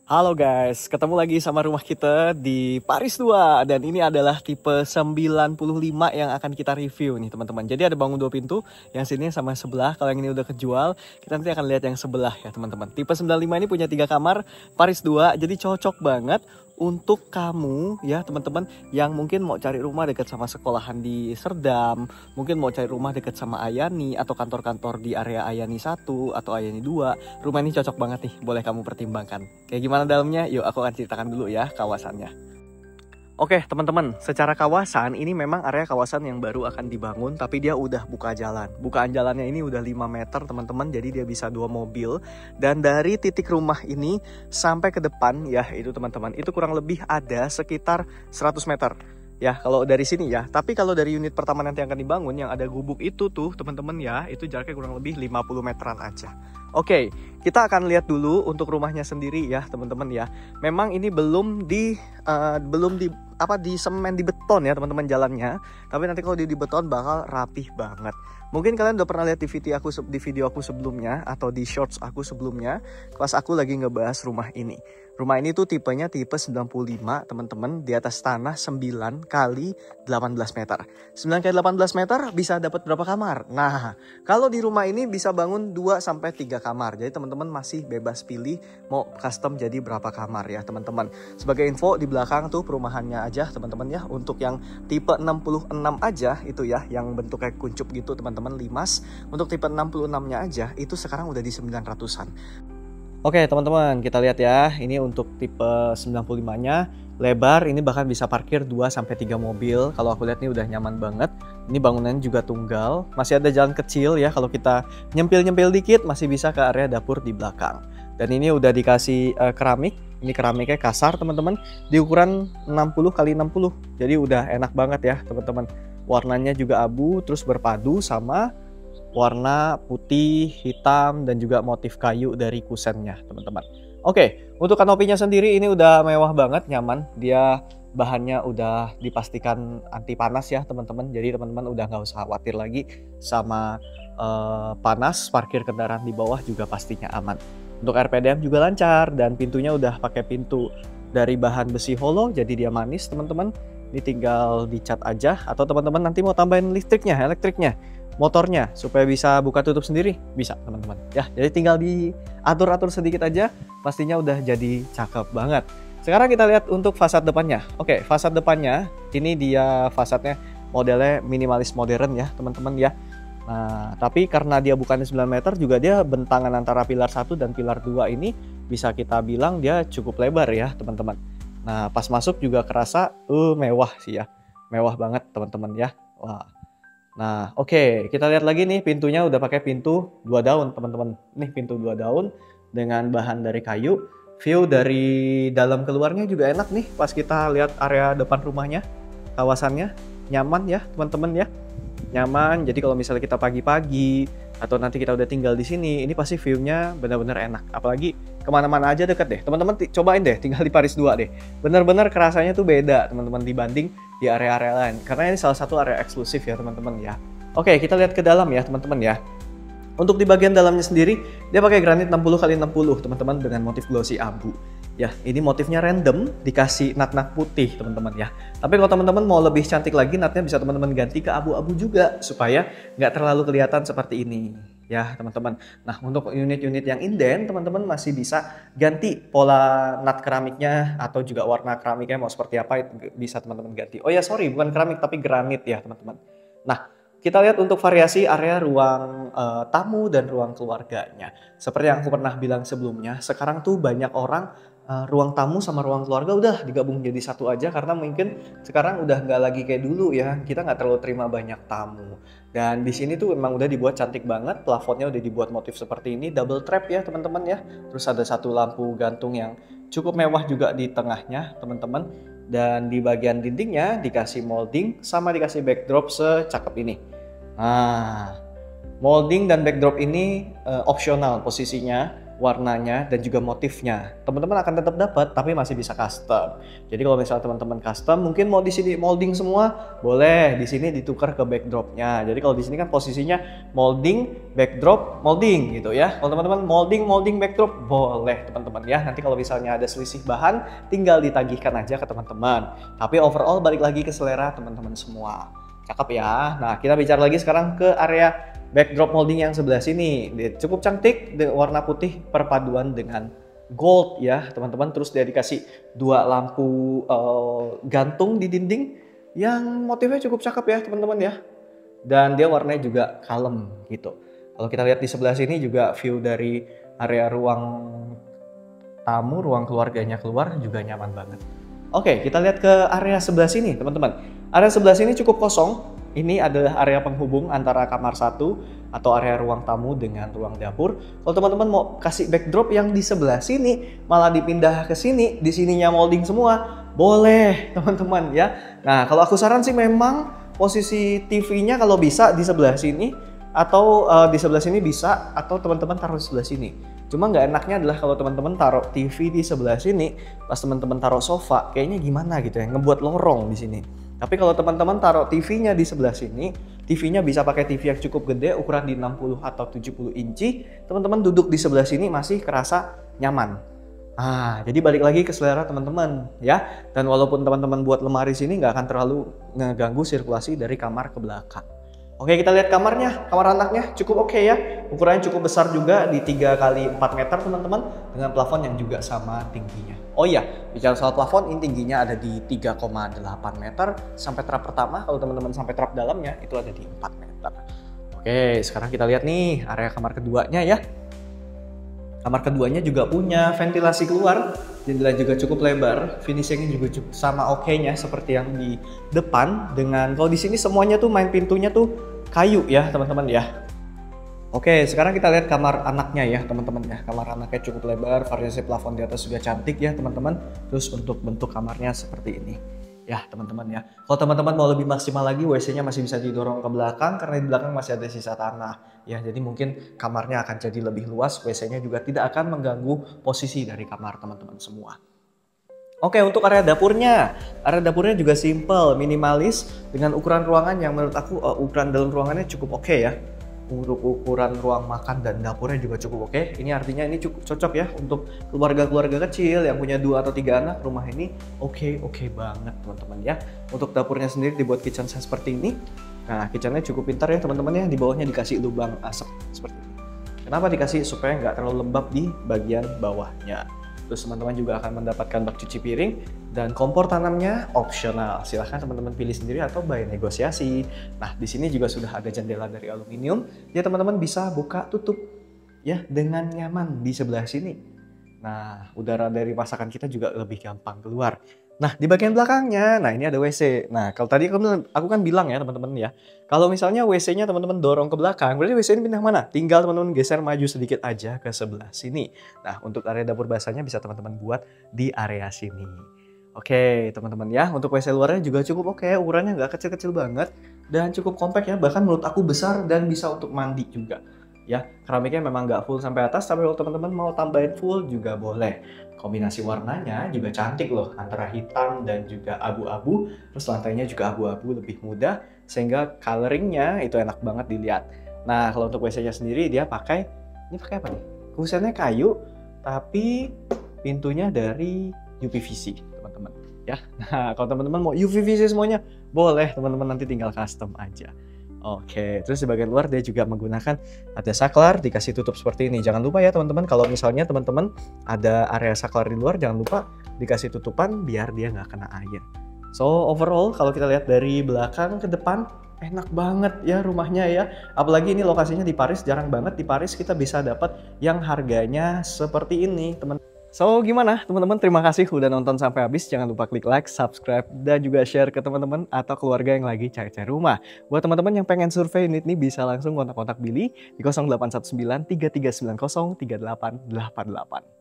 Halo guys, ketemu lagi sama rumah kita di Paris 2 dan ini adalah tipe 95 yang akan kita review nih teman-teman. Jadi ada bangun 2 pintu, yang sini sama sebelah. Kalau yang ini udah kejual, kita nanti akan lihat yang sebelah ya teman-teman. Tipe 95 ini punya 3 kamar, Paris 2, jadi cocok banget untuk kamu ya teman-teman yang mungkin mau cari rumah dekat sama sekolahan di Serdam, mungkin mau cari rumah dekat sama Ayani atau kantor-kantor di area Ayani 1 atau Ayani 2. Rumah ini cocok banget nih, boleh kamu pertimbangkan. Kayak gimana dalamnya? Yuk aku akan ceritakan dulu ya kawasannya. Oke teman-teman, secara kawasan ini memang area kawasan yang baru akan dibangun, tapi dia udah buka jalan. Bukaan jalannya ini udah 5 meter teman-teman, jadi dia bisa 2 mobil. Dan dari titik rumah ini sampai ke depan ya itu teman-teman, itu kurang lebih ada sekitar 100 meter. Ya kalau dari sini ya, tapi kalau dari unit pertama nanti yang akan dibangun yang ada gubuk itu tuh teman-teman ya, itu jaraknya kurang lebih 50 meteran aja. Oke, kita akan lihat dulu untuk rumahnya sendiri ya teman-teman ya. Memang ini belum di semen, di beton ya teman-teman jalannya. Tapi nanti kalau di beton bakal rapih banget. Mungkin kalian udah pernah lihat di video aku sebelumnya atau di shorts aku sebelumnya pas aku lagi ngebahas rumah ini. Rumah ini tuh tipenya tipe 95 teman-teman, di atas tanah 9 kali 18 meter. 9 kali 18 meter bisa dapat berapa kamar? Nah, kalau di rumah ini bisa bangun 2 sampai 3 kamar. Jadi teman-teman masih bebas pilih mau custom jadi berapa kamar ya teman-teman. Sebagai info di belakang tuh perumahannya aja teman-teman ya. Untuk yang tipe 66 aja itu ya, yang bentuknya kuncup gitu teman-teman, limas. Untuk tipe 66-nya aja itu sekarang udah di 900-an. Oke teman-teman, kita lihat ya. Ini untuk tipe 95-nya lebar, ini bahkan bisa parkir 2-3 mobil. Kalau aku lihat ini udah nyaman banget. Ini bangunannya juga tunggal, masih ada jalan kecil ya. Kalau kita nyempil-nyempil dikit masih bisa ke area dapur di belakang. Dan ini udah dikasih keramik. Ini keramiknya kasar teman-teman, di ukuran 60 x 60. Jadi udah enak banget ya teman-teman. Warnanya juga abu, terus berpadu sama warna putih, hitam, dan juga motif kayu dari kusennya teman-teman. Oke, untuk kanopinya sendiri ini udah mewah banget, nyaman. Dia bahannya udah dipastikan anti panas ya teman-teman. Jadi teman-teman udah nggak usah khawatir lagi sama panas. Parkir kendaraan di bawah juga pastinya aman. Untuk RPDM juga lancar, dan pintunya udah pakai pintu dari bahan besi holo, jadi dia manis teman-teman. Ini tinggal dicat aja, atau teman-teman nanti mau tambahin elektriknya, motornya supaya bisa buka tutup sendiri, bisa teman-teman ya. Jadi tinggal diatur-atur sedikit aja, pastinya udah jadi cakep banget. Sekarang kita lihat untuk fasad depannya. Oke, fasad depannya ini dia fasadnya modelnya minimalis modern ya teman-teman ya. Nah, tapi karena dia bukan 9 meter, juga dia bentangan antara pilar 1 dan pilar 2 ini bisa kita bilang dia cukup lebar ya teman-teman. Nah, pas masuk juga kerasa mewah sih ya. Mewah banget teman-teman ya. Wah. Nah, oke, kita lihat lagi nih, pintunya udah pakai pintu 2 daun teman-teman. Nih pintu 2 daun dengan bahan dari kayu. View dari dalam keluarnya juga enak nih pas kita lihat area depan rumahnya. Kawasannya nyaman ya teman-teman ya. Nyaman, jadi kalau misalnya kita pagi-pagi atau nanti kita udah tinggal di sini, ini pasti view-nya benar-benar enak. Apalagi kemana-mana aja deket deh. Teman-teman cobain deh tinggal di Paris 2 deh. Benar-benar kerasanya tuh beda teman-teman dibanding di area-area lain. Karena ini salah satu area eksklusif ya teman-teman ya. Oke, kita lihat ke dalam ya teman-teman ya. Untuk di bagian dalamnya sendiri, dia pakai granit 60 x 60 teman-teman dengan motif glossy abu. Ya, ini motifnya random, dikasih nat-nat putih teman-teman ya. Tapi kalau teman-teman mau lebih cantik lagi, natnya bisa teman-teman ganti ke abu-abu juga supaya nggak terlalu kelihatan seperti ini ya teman-teman. Nah, untuk unit-unit yang inden, teman-teman masih bisa ganti pola nat keramiknya atau juga warna keramiknya mau seperti apa, bisa teman-teman ganti. Oh ya, sorry, bukan keramik tapi granit ya teman-teman. Nah, kita lihat untuk variasi area ruang tamu dan ruang keluarganya. Seperti yang aku pernah bilang sebelumnya, sekarang tuh banyak orang ruang tamu sama ruang keluarga udah digabung jadi satu aja, karena mungkin sekarang udah nggak lagi kayak dulu ya, kita nggak terlalu terima banyak tamu. Dan di sini tuh memang udah dibuat cantik banget, plafonnya udah dibuat motif seperti ini, double trap ya teman-teman ya. Terus ada satu lampu gantung yang cukup mewah juga di tengahnya teman-teman. Dan di bagian dindingnya dikasih molding sama dikasih backdrop secakep ini. Nah, molding dan backdrop ini opsional posisinya. warnanya dan juga motifnya. Teman-teman akan tetap dapat, tapi masih bisa custom. Jadi kalau misalnya teman-teman custom, mungkin mau di sini molding semua, boleh. Di sini ditukar ke backdropnya. Jadi kalau di sini kan posisinya molding, backdrop, molding gitu ya. Kalau teman-teman molding, backdrop, boleh teman-teman ya. Nanti kalau misalnya ada selisih bahan, tinggal ditagihkan aja ke teman-teman. Tapi overall balik lagi ke selera teman-teman semua. Cakep ya. Nah, kita bicara lagi sekarang ke area backdrop molding yang sebelah sini. Dia cukup cantik, warna putih perpaduan dengan gold ya teman-teman. Terus dia dikasih dua lampu gantung di dinding yang motifnya cukup cakep ya teman-teman ya. Dan dia warnanya juga kalem gitu. Kalau kita lihat di sebelah sini juga view dari area ruang tamu, ruang keluarganya keluar juga nyaman banget. Oke, kita lihat ke area sebelah sini teman-teman. Area sebelah sini cukup kosong. Ini adalah area penghubung antara kamar satu atau area ruang tamu dengan ruang dapur. Kalau teman-teman mau kasih backdrop yang di sebelah sini, malah dipindah ke sini, di sininya molding semua, boleh teman-teman ya. Nah, kalau aku saran sih memang posisi TV-nya kalau bisa di sebelah sini, atau di sebelah sini bisa, atau teman-teman taruh di sebelah sini. Cuma nggak enaknya adalah kalau teman-teman taruh TV di sebelah sini, pas teman-teman taruh sofa, kayaknya gimana gitu ya, ngebuat lorong di sini. Tapi kalau teman-teman taruh TV-nya di sebelah sini, TV-nya bisa pakai TV yang cukup gede, ukuran di 60 atau 70 inci, teman-teman duduk di sebelah sini masih kerasa nyaman. Jadi balik lagi ke selera teman-teman ya. Dan walaupun teman-teman buat lemari sini nggak akan terlalu ngeganggu sirkulasi dari kamar ke belakang. Oke, kita lihat kamarnya, kamar anaknya cukup oke ya. Ukurannya cukup besar juga di 3 kali 4 meter teman-teman, dengan plafon yang juga sama tingginya. Oh iya, bicara soal plafon, ini tingginya ada di 3,8 meter sampai trap pertama. Kalau teman-teman sampai trap dalamnya itu ada di 4 meter. Oke, sekarang kita lihat nih area kamar keduanya ya. Kamar keduanya juga punya ventilasi keluar, jendela juga cukup lebar, finishingnya juga cukup sama oke-nya seperti yang di depan. Dengan kalau di sini semuanya tuh main pintunya tuh kayu ya teman-teman ya. Oke, sekarang kita lihat kamar anaknya ya teman-teman ya. Kamar anaknya cukup lebar, variasi plafon di atas juga cantik ya teman-teman. Terus bentuk kamarnya seperti ini. Ya teman-teman ya. Kalau teman-teman mau lebih maksimal lagi, WC-nya masih bisa didorong ke belakang karena di belakang masih ada sisa tanah. Ya, jadi mungkin kamarnya akan jadi lebih luas, WC-nya juga tidak akan mengganggu posisi dari kamar teman-teman semua. Oke, untuk area dapurnya juga simple, minimalis dengan ukuran ruangan yang menurut aku ukuran dalam ruangannya cukup oke ya. Untuk ukuran ruang makan dan dapurnya juga cukup oke. Ini artinya ini cukup cocok ya untuk keluarga-keluarga kecil yang punya 2 atau 3 anak. Rumah ini oke banget teman-teman ya. Untuk dapurnya sendiri dibuat kitchen set seperti ini. Nah, kitchennya cukup pintar ya teman-teman ya. Di bawahnya dikasih lubang asap seperti ini. Kenapa dikasih? Supaya nggak terlalu lembab di bagian bawahnya. Terus teman-teman juga akan mendapatkan bak cuci piring dan kompor tanamnya opsional. Silahkan teman-teman pilih sendiri atau by negosiasi. Nah, di sini juga sudah ada jendela dari aluminium. Ya teman-teman bisa buka tutup ya dengan nyaman di sebelah sini. Nah, udara dari masakan kita juga lebih gampang keluar. Nah, di bagian belakangnya, nah ini ada WC. Nah, kalau tadi aku kan bilang ya teman-teman ya, kalau misalnya WC-nya teman-teman dorong ke belakang, berarti WC ini pindah mana? Tinggal teman-teman geser maju sedikit aja ke sebelah sini. Nah, untuk area dapur basahnya bisa teman-teman buat di area sini. Oke, teman-teman ya, untuk WC luarnya juga cukup oke, ukurannya nggak kecil-kecil banget dan cukup compact ya, bahkan menurut aku besar dan bisa untuk mandi juga. Ya, keramiknya memang nggak full sampai atas, tapi kalau teman-teman mau tambahin full juga boleh. Kombinasi warnanya juga cantik loh, antara hitam dan juga abu-abu, terus lantainya juga abu-abu lebih muda, sehingga coloringnya itu enak banget dilihat. Nah, kalau untuk WC-nya sendiri dia pakai apa nih? Kusennya kayu, tapi pintunya dari UPVC, teman-teman. Ya, nah kalau teman-teman mau UPVC semuanya, boleh teman-teman nanti tinggal custom aja. Oke, terus di bagian luar dia juga menggunakan ada saklar, dikasih tutup seperti ini. Jangan lupa ya teman-teman, kalau misalnya teman-teman ada area saklar di luar, jangan lupa dikasih tutupan biar dia nggak kena air. So overall kalau kita lihat dari belakang ke depan, enak banget ya rumahnya ya. Apalagi ini lokasinya di Paris, jarang banget di Paris kita bisa dapat yang harganya seperti ini teman. So gimana teman-teman, terima kasih udah nonton sampai habis. Jangan lupa klik like, subscribe, dan juga share ke teman-teman atau keluarga yang lagi cari-cari rumah. Buat teman-teman yang pengen survei unit nih, bisa langsung kontak-kontak Billy di 0819 3390 3888.